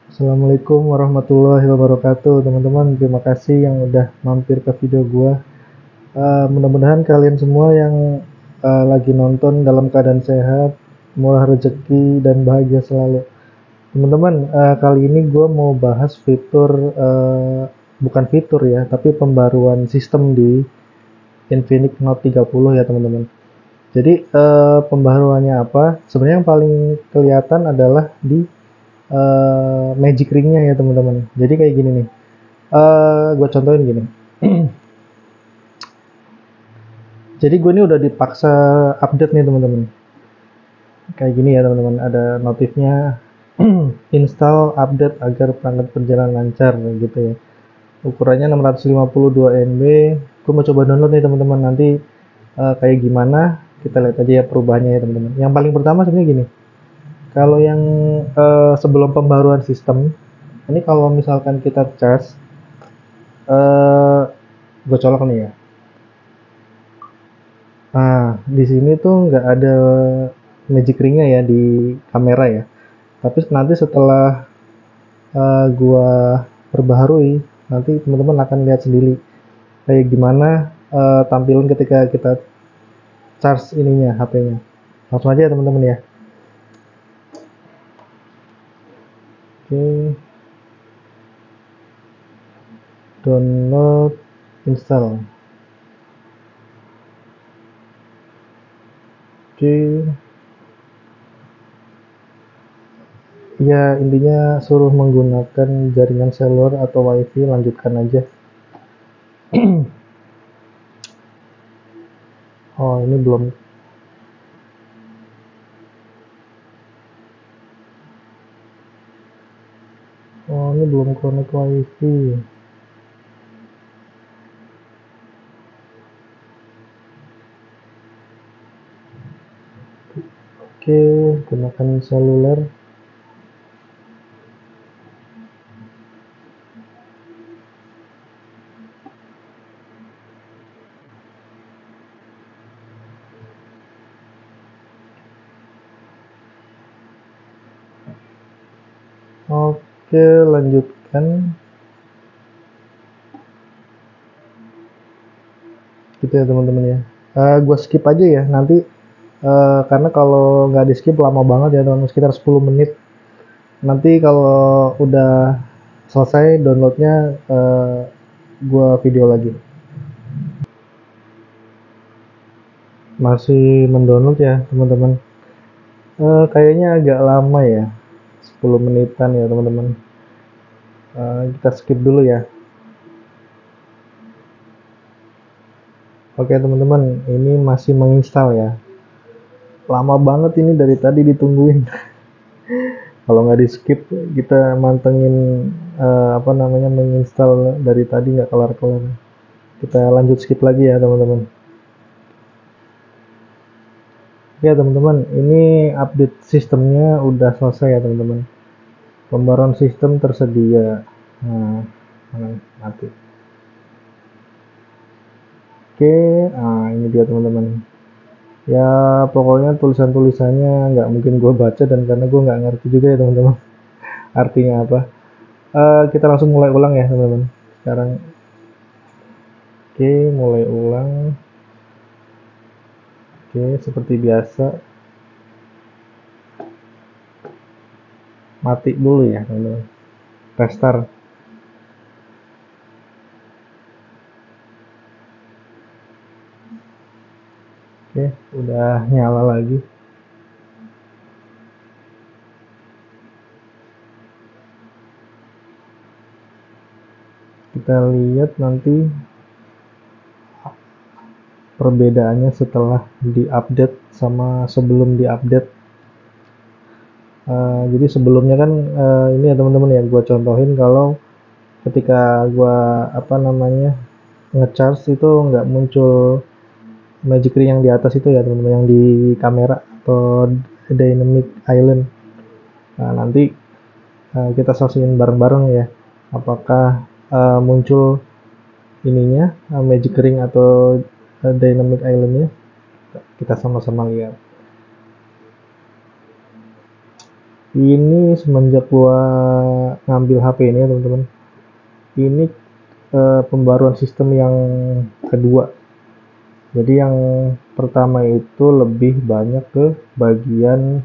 Assalamualaikum warahmatullahi wabarakatuh, teman-teman. Terima kasih yang udah mampir ke video gua. Mudah-mudahan kalian semua yang lagi nonton dalam keadaan sehat, murah rezeki dan bahagia selalu. Teman-teman, kali ini gua mau bahas fitur, bukan fitur ya, tapi pembaruan sistem di Infinix Note 30 ya, teman-teman. Jadi pembaruannya apa? Sebenarnya yang paling kelihatan adalah di magic ringnya ya, teman-teman. Jadi kayak gini nih. Gue contohin gini. Jadi gue ini udah dipaksa update nih, teman-teman. Kayak gini ya, teman-teman. Ada notifnya install update agar perangkat berjalan lancar gitu ya. Ukurannya 652 MB. Gue mau coba download nih, teman-teman. Nanti kayak gimana? Kita lihat aja ya perubahannya ya, teman-teman. Yang paling pertama sebenarnya gini. Kalau yang sebelum pembaruan sistem, ini kalau misalkan kita charge, gue colok nih ya. Nah, di sini tuh nggak ada magic ringnya ya di kamera ya. Tapi nanti setelah gua perbaharui, nanti teman-teman akan lihat sendiri kayak gimana tampilan ketika kita charge ininya HP-nya. Langsung aja ya, teman-teman ya. Oke, download, install. Oke, ya intinya suruh menggunakan jaringan seluler atau wifi, lanjutkan aja. Oh, ini belum. Oh, ini belum connect wifi. Oke, gunakan seluler. Oke, lanjutkan. Gitu ya, teman-teman ya. Gua skip aja ya nanti, karena kalau nggak di skip lama banget ya, teman, sekitar 10 menit. Nanti kalau udah selesai downloadnya, gua video lagi. Masih mendownload ya, teman-teman. Kayaknya agak lama ya, 10 menitan ya, teman-teman. Kita skip dulu ya. Oke, teman-teman, ini masih menginstal ya. Lama banget ini, dari tadi ditungguin. Kalau nggak di skip, kita mantengin apa namanya, menginstal dari tadi nggak kelar-kelar. Kita lanjut skip lagi ya, teman-teman. Ya, teman-teman, ini update sistemnya udah selesai ya, teman-teman. Pembaruan sistem tersedia. Nah, mati. Oke, nah ini dia, teman-teman. Ya, pokoknya tulisan-tulisannya nggak mungkin gue baca, dan karena gue nggak ngerti juga ya, teman-teman, artinya apa. Kita langsung mulai ulang ya, teman-teman. Sekarang, oke, mulai ulang. Oke, seperti biasa, mati dulu ya, teman-teman. Restart. Oke, udah nyala lagi. Kita lihat nanti perbedaannya setelah diupdate sama sebelum diupdate. Jadi sebelumnya kan, ini ya, teman-teman ya, gua contohin kalau ketika gua apa namanya, ngecharge itu nggak muncul magic ring yang di atas itu ya, teman-teman, yang di kamera atau dynamic island. Nah, nanti kita saksiin bareng-bareng ya, apakah muncul ininya, magic ring atau dynamic islandnya. Kita sama-sama lihat. Ini semenjak gua ngambil HP ini ya teman-teman, ini pembaruan sistem yang kedua. Jadi yang pertama itu lebih banyak ke bagian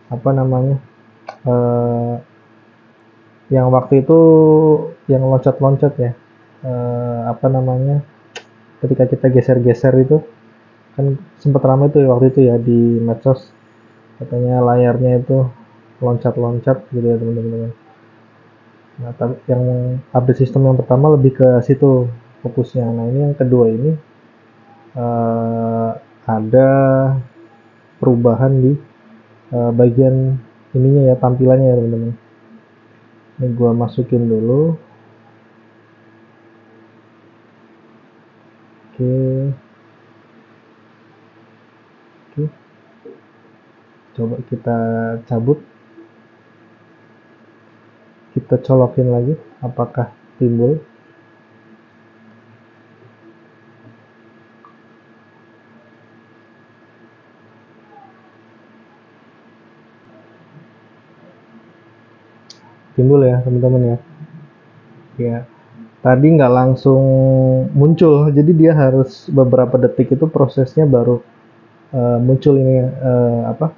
apa namanya, eh, yang waktu itu yang loncat-loncat ya, apa namanya, ketika kita geser-geser itu kan sempat ramai tuh ya waktu itu ya di medsos, katanya layarnya itu loncat-loncat gitu ya teman-teman. Nah, yang update sistem yang pertama lebih ke situ fokusnya. Nah, ini yang kedua ini ada perubahan di bagian ininya ya, tampilannya ya teman-teman. Ini gua masukin dulu. Oke. Oke. Coba kita cabut. Kita colokin lagi. Apakah timbul? Timbul ya teman-teman ya. Ya. Tadi nggak langsung muncul, jadi dia harus beberapa detik itu prosesnya baru muncul ini apa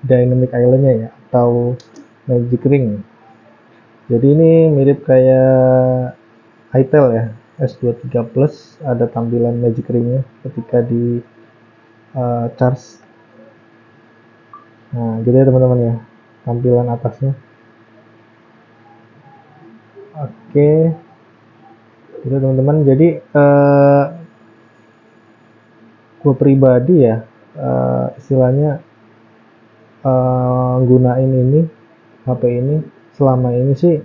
dynamic island-nya ya, atau magic ring. Jadi ini mirip kayak itel ya, S23 Plus, ada tampilan magic ring-nya ketika di charge. Nah gitu ya teman-teman ya, tampilan atasnya. Oke, gitu teman-teman. Jadi gue pribadi ya, istilahnya gunain ini HP ini selama ini sih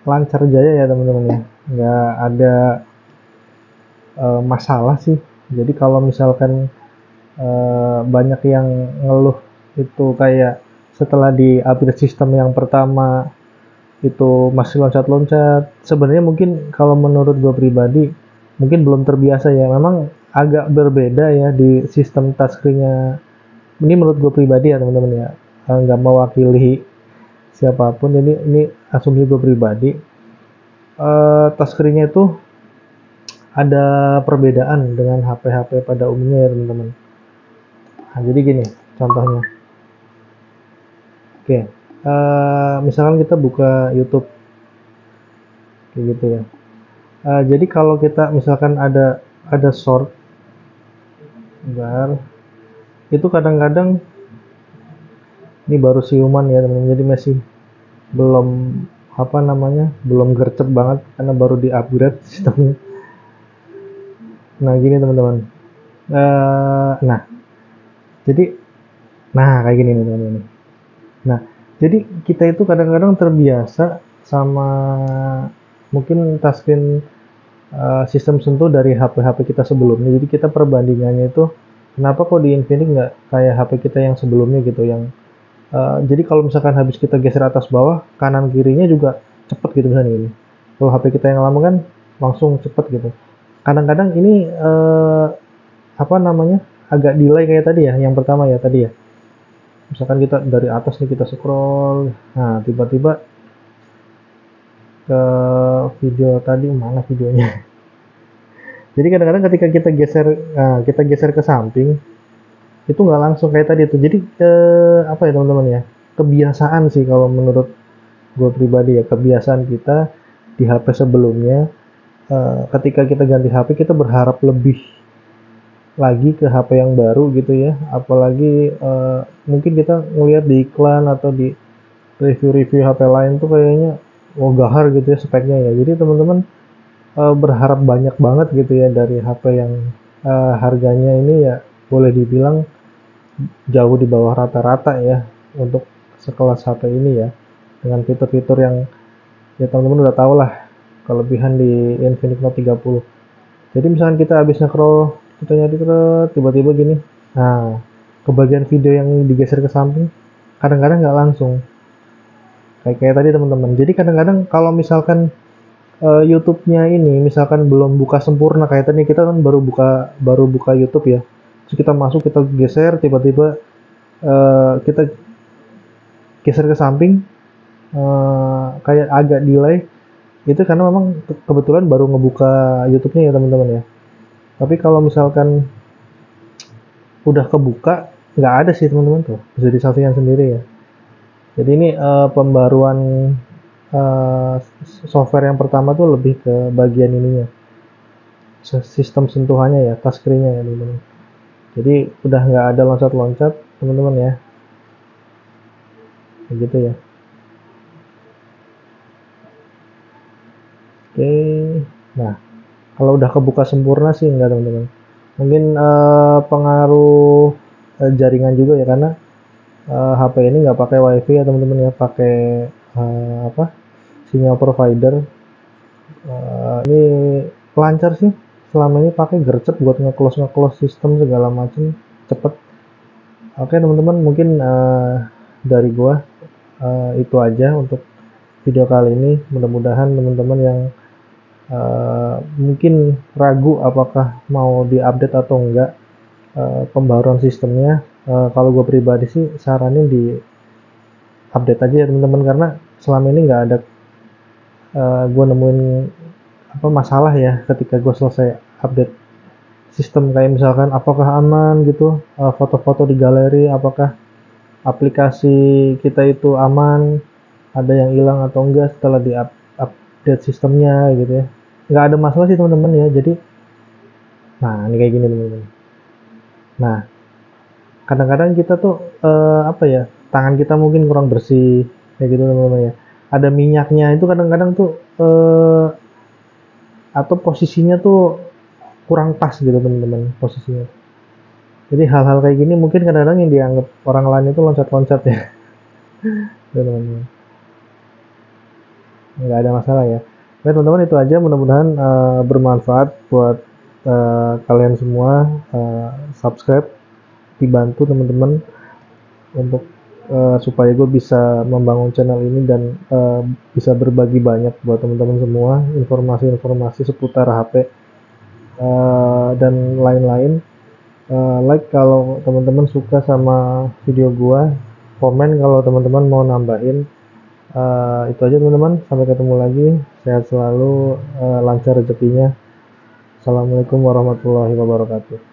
lancar jaya ya teman-teman ya, nggak ada masalah sih. Jadi kalau misalkan banyak yang ngeluh itu kayak setelah di upgrade sistem yang pertama itu masih loncat-loncat, sebenarnya mungkin kalau menurut gue pribadi mungkin belum terbiasa ya, memang agak berbeda ya di sistem touchscreen-nya. Ini menurut gue pribadi ya teman-teman ya, nggak mewakili siapapun, jadi ini asumsi gue pribadi. Touchscreen-nya itu ada perbedaan dengan HP-HP pada umumnya ya teman-teman. Nah, jadi gini contohnya. Oke, misalkan kita buka YouTube kayak gitu ya. Jadi kalau kita misalkan ada short, bentar, itu kadang-kadang ini baru siuman ya teman-teman, jadi masih belum apa namanya, belum gercep banget karena baru di upgrade sistemnya. Nah gini teman-teman, nah jadi kayak gini nih teman-teman. Nah jadi kita itu kadang-kadang terbiasa sama mungkin touchscreen sistem sentuh dari HP-HP kita sebelumnya. Jadi kita perbandingannya itu kenapa kok di Infinix nggak kayak HP kita yang sebelumnya gitu, yang jadi kalau misalkan habis kita geser atas bawah, kanan kirinya juga cepet gitu misalnya ini. Kalau HP kita yang lama kan langsung cepet gitu. Kadang-kadang ini apa namanya, agak delay kayak tadi ya, yang pertama ya tadi ya. Misalkan kita dari atas nih kita scroll, nah tiba-tiba ke video tadi, mana videonya? Jadi kadang-kadang ketika kita geser ke samping, itu nggak langsung kayak tadi tuh. Jadi apa ya teman-teman ya, kebiasaan sih kalau menurut gue pribadi ya, kebiasaan kita di HP sebelumnya, ketika kita ganti HP kita berharap lebih lagi ke HP yang baru gitu ya, apalagi mungkin kita ngelihat di iklan atau di review-review HP lain tuh kayaknya gahar gitu ya speknya ya. Jadi teman-teman berharap banyak banget gitu ya dari HP yang harganya ini ya boleh dibilang jauh di bawah rata-rata ya untuk sekelas HP ini ya, dengan fitur-fitur yang ya teman-teman udah tau lah kelebihan di Infinix Note 30. Jadi misalkan kita habis scroll, kita nyari tiba-tiba gini, nah ke bagian video yang digeser ke samping kadang-kadang nggak langsung kayak tadi teman-teman. Jadi kadang-kadang kalau misalkan YouTube-nya ini misalkan belum buka sempurna, kayak tadi kita kan baru buka YouTube ya, terus kita masuk, kita geser, tiba-tiba kita geser ke samping, kayak agak delay, itu karena memang kebetulan baru ngebuka YouTube-nya ya teman-teman ya. Tapi kalau misalkan udah kebuka, nggak ada sih teman-teman, tuh bisa disaksikan sendiri ya. Jadi ini pembaruan uh, software yang pertama tuh lebih ke bagian ininya, sistem sentuhannya ya, touchscreen-nya ya teman-teman. Jadi udah nggak ada loncat-loncat teman-teman ya, begitu ya. Oke, nah kalau udah kebuka sempurna sih enggak teman-teman. Mungkin pengaruh jaringan juga ya, karena HP ini nggak pakai WiFi ya teman-teman ya, pakai apa, sinyal provider. Ini lancar sih, selama ini pakai gercep buat nge-close sistem segala macem, cepet. Oke teman-teman, mungkin dari gua itu aja untuk video kali ini. Mudah-mudahan teman-teman yang mungkin ragu apakah mau diupdate atau enggak pembaruan sistemnya, kalau gue pribadi sih saranin di update aja ya teman-teman, karena selama ini nggak ada gue nemuin apa masalah ya ketika gue selesai update sistem, kayak misalkan apakah aman gitu, foto-foto di galeri, apakah aplikasi kita itu aman, ada yang hilang atau enggak setelah di update sistemnya gitu ya. Nggak ada masalah sih teman-teman ya. Jadi nah ini kayak gini teman-teman. Nah kadang-kadang kita tuh apa ya, tangan kita mungkin kurang bersih kayak gitu teman-teman ya, ada minyaknya itu kadang-kadang tuh atau posisinya tuh kurang pas gitu teman-teman posisinya. Jadi hal-hal kayak gini mungkin kadang-kadang yang dianggap orang lain itu loncat-loncat ya teman-teman, nggak ada masalah ya. Oke teman-teman, itu aja, mudah-mudahan bermanfaat buat kalian semua. Subscribe dibantu teman-teman untuk supaya gue bisa membangun channel ini dan bisa berbagi banyak buat teman-teman semua informasi-informasi seputar HP dan lain-lain. Like kalau teman-teman suka sama video gue, komen kalau teman-teman mau nambahin. Itu aja teman-teman, sampai ketemu lagi, sehat selalu, lancar rezekinya. Assalamualaikum warahmatullahi wabarakatuh.